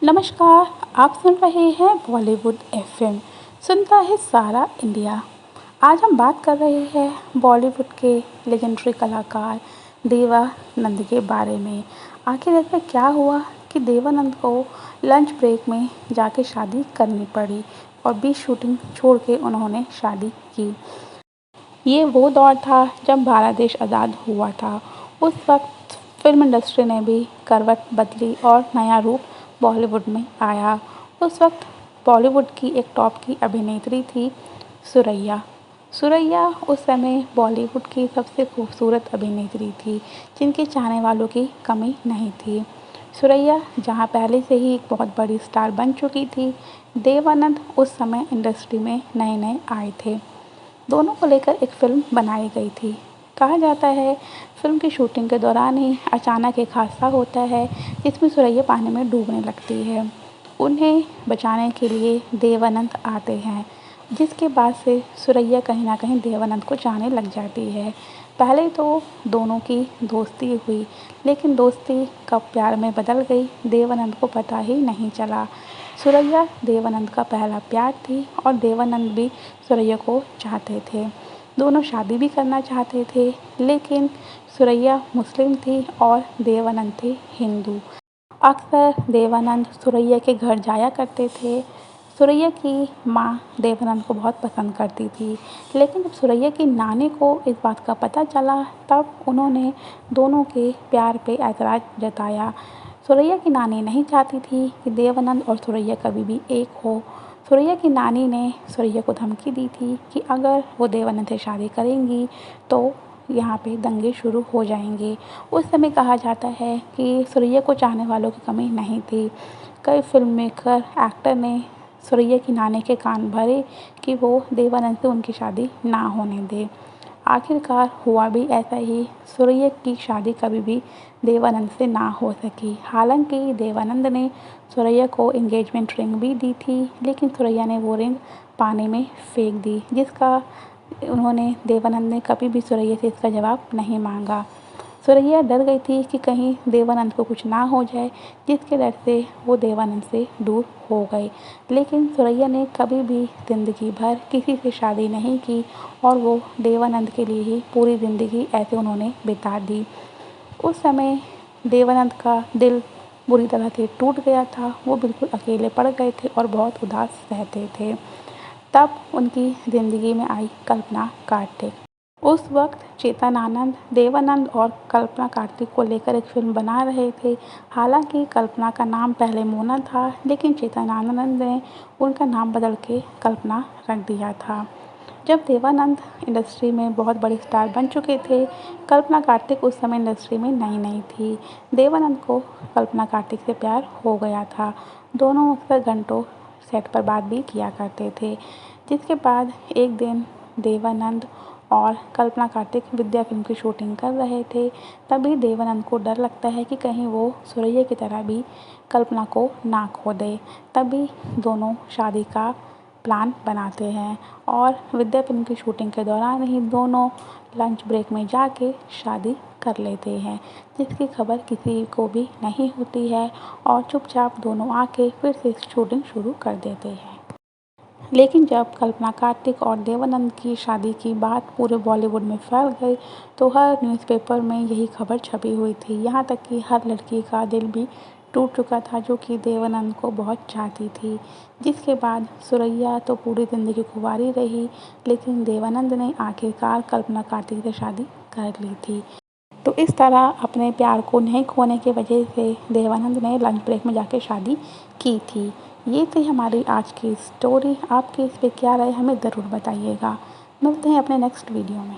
नमस्कार, आप सुन रहे हैं बॉलीवुड एफएम, सुनता है सारा इंडिया। आज हम बात कर रहे हैं बॉलीवुड के लेजेंडरी कलाकार देवानंद के बारे में। आखिर ऐसा क्या हुआ कि देवानंद को लंच ब्रेक में जाके शादी करनी पड़ी और बीच शूटिंग छोड़ के उन्होंने शादी की। ये वो दौर था जब भारत देश आज़ाद हुआ था। उस वक्त फिल्म इंडस्ट्री ने भी करवट बदली और नया रूप बॉलीवुड में आया। उस वक्त बॉलीवुड की एक टॉप की अभिनेत्री थी सुरैया। सुरैया उस समय बॉलीवुड की सबसे खूबसूरत अभिनेत्री थी, जिनके चाहने वालों की कमी नहीं थी। सुरैया जहां पहले से ही एक बहुत बड़ी स्टार बन चुकी थी, देवानंद उस समय इंडस्ट्री में नए नए आए थे। दोनों को लेकर एक फ़िल्म बनाई गई थी। कहा जाता है फ़िल्म की शूटिंग के दौरान ही अचानक एक हादसा होता है, जिसमें सुरैया पानी में डूबने लगती है। उन्हें बचाने के लिए देवानंद आते हैं, जिसके बाद से सुरैया कहीं न कहीं देवानंद को चाहने लग जाती है। पहले तो दोनों की दोस्ती हुई, लेकिन दोस्ती कब प्यार में बदल गई, देवानंद को पता ही नहीं चला। सुरैया देवानंद का पहला प्यार थी और देवानंद भी सुरैया को चाहते थे। दोनों शादी भी करना चाहते थे, लेकिन सुरैया मुस्लिम थी और देवानंद थे हिंदू। अक्सर देवानंद सुरैया के घर जाया करते थे। सुरैया की माँ देवानंद को बहुत पसंद करती थी, लेकिन जब सुरैया की नानी को इस बात का पता चला, तब उन्होंने दोनों के प्यार पे ऐतराज़ जताया। सुरैया की नानी नहीं चाहती थी कि देवानंद और सुरैया कभी भी एक हो। सुरैया की नानी ने सुरैया को धमकी दी थी कि अगर वो देवानंद से शादी करेंगी तो यहाँ पे दंगे शुरू हो जाएंगे। उस समय कहा जाता है कि सुरैया को चाहने वालों की कमी नहीं थी। कई फिल्म मेकर एक्टर ने सुरैया की नानी के कान भरे कि वो देवानंद से उनकी शादी ना होने दे। आखिरकार हुआ भी ऐसा ही। सुरैया की शादी कभी भी देवानंद से ना हो सकी। हालांकि देवानंद ने सुरैया को एंगेजमेंट रिंग भी दी थी, लेकिन सुरैया ने वो रिंग पानी में फेंक दी, जिसका उन्होंने देवानंद ने कभी भी सुरैया से इसका जवाब नहीं मांगा। सुरैया डर गई थी कि कहीं देवानंद को कुछ ना हो जाए, जिसके डर से वो देवानंद से दूर हो गए। लेकिन सुरैया ने कभी भी ज़िंदगी भर किसी से शादी नहीं की और वो देवानंद के लिए ही पूरी ज़िंदगी ऐसे उन्होंने बिता दी। उस समय देवानंद का दिल बुरी तरह से टूट गया था। वो बिल्कुल अकेले पड़ गए थे और बहुत उदास रहते थे। तब उनकी ज़िंदगी में आई कल्पना कार्तिक। उस वक्त चेतन आनंद देवानंद और कल्पना कार्तिक को लेकर एक फ़िल्म बना रहे थे। हालांकि कल्पना का नाम पहले मोना था, लेकिन चेतन आनंद ने उनका नाम बदल के कल्पना रख दिया था। जब देवानंद इंडस्ट्री में बहुत बड़े स्टार बन चुके थे, कल्पना कार्तिक उस समय इंडस्ट्री में नई नई थी। देवानंद को कल्पना कार्तिक से प्यार हो गया था। दोनों अक्सर घंटों सेट पर बात भी किया करते थे। जिसके बाद एक दिन देवानंद और कल्पना कार्तिक विद्या फिल्म की शूटिंग कर रहे थे। तभी देवानंद को डर लगता है कि कहीं वो सुरैया की तरह भी कल्पना को ना खो दे। तभी दोनों शादी का प्लान बनाते हैं और विद्या फिल्म की शूटिंग के दौरान ही दोनों लंच ब्रेक में जाके शादी कर लेते हैं, जिसकी खबर किसी को भी नहीं होती है और चुपचाप दोनों आके फिर से शूटिंग शुरू कर देते हैं। लेकिन जब कल्पना कार्तिक और देवानंद की शादी की बात पूरे बॉलीवुड में फैल गई, तो हर न्यूज़पेपर में यही खबर छपी हुई थी। यहाँ तक कि हर लड़की का दिल भी टूट चुका था, जो कि देवानंद को बहुत चाहती थी। जिसके बाद सुरैया तो पूरी ज़िंदगी कुंवारी रही, लेकिन देवानंद ने आखिरकार कल्पना कार्तिक से शादी कर ली थी। तो इस तरह अपने प्यार को नहीं खोने की वजह से देवानंद ने लंच ब्रेक में जाके शादी की थी। ये थी हमारी आज की स्टोरी। आपकी इस पे क्या राय हमें ज़रूर बताइएगा। मिलते हैं अपने नेक्स्ट वीडियो में।